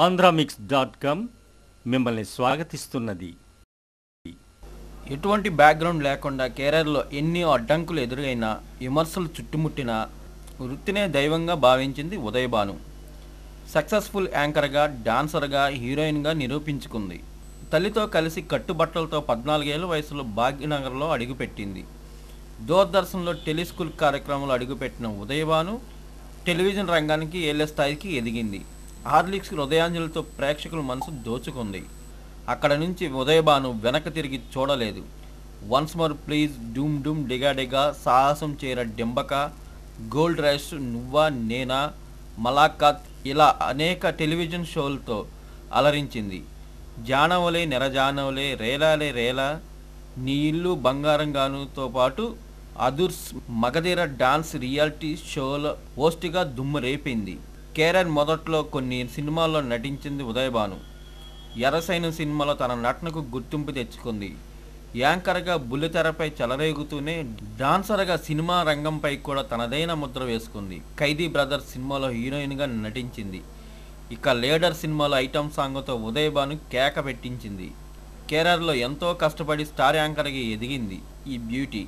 ఆంధ్రామిక్స్.com మిమ్మల్ని స్వాగతిస్తున్నది. ఎటువంటి బ్యాక్గ్రౌండ్ లేకుండా కెరీర్లో ఎన్ని అడ్డంకులు ఎదురైనా విమర్శలు చుట్టుముట్టినా వృత్తినే దైవంగా భావించింది ఉదయభాను. సక్సెస్ఫుల్ యాంకర్గా, డాన్సర్గా, హీరోయిన్గా నిరూపించుకుంది. తల్లితో కలిసి కట్టుబట్టలతో 14 ఏళ్ల వయసులో భాగ్యనగర్లో అడుగుపెట్టింది. దూరదర్శన్లో టెలిస్కూల్ కార్యక్రమంలో అడుగుపెట్టిన ఉదయభాను టెలివిజన్ రంగానికి ఏళ్ల స్థాయికి ఎదిగింది. హార్లిక్స్ హృదయాంజలితో ప్రేక్షకుల మనసు దోచుకుంది. అక్కడ నుంచి ఉదయభాను వెనక తిరిగి చూడలేదు. వన్స్ మోర్ ప్లీజ్, డూమ్ డూమ్, డిగా డిగా, సాహసం చేర డెంబక, గోల్డ్ రష్, నువ్వా నేనా, మలాఖాత్ ఇలా అనేక టెలివిజన్ షోలతో అలరించింది. జానవలే నెరజానవలే, రేలాలే రేలా, నీ ఇల్లు బంగారంగానుతో పాటు అదుర్స్, మగధీర డాన్స్ రియాలిటీ షోల హోస్ట్గా దుమ్ము రేపింది. కెరీర్ మొదట్లో కొన్ని సినిమాల్లో నటించింది ఉదయభాను. ఎర్రసైన్యం సినిమాలో తన నటనకు గుర్తింపు తెచ్చుకుంది. యాంకర్గా బుల్లితెరపై చెలరేగుతూనే డాన్సర్గా సినిమా రంగంపై కూడా తనదైన ముద్ర వేసుకుంది. ఖైదీ బ్రదర్స్ సినిమాలో హీరోయిన్గా నటించింది. ఇక లీడర్ సినిమాలో ఐటమ్ సాంగ్తో ఉదయభాను కేక పెట్టించింది. కెరీర్లో ఎంతో కష్టపడి స్టార్ యాంకర్గా ఎదిగింది ఈ బ్యూటీ.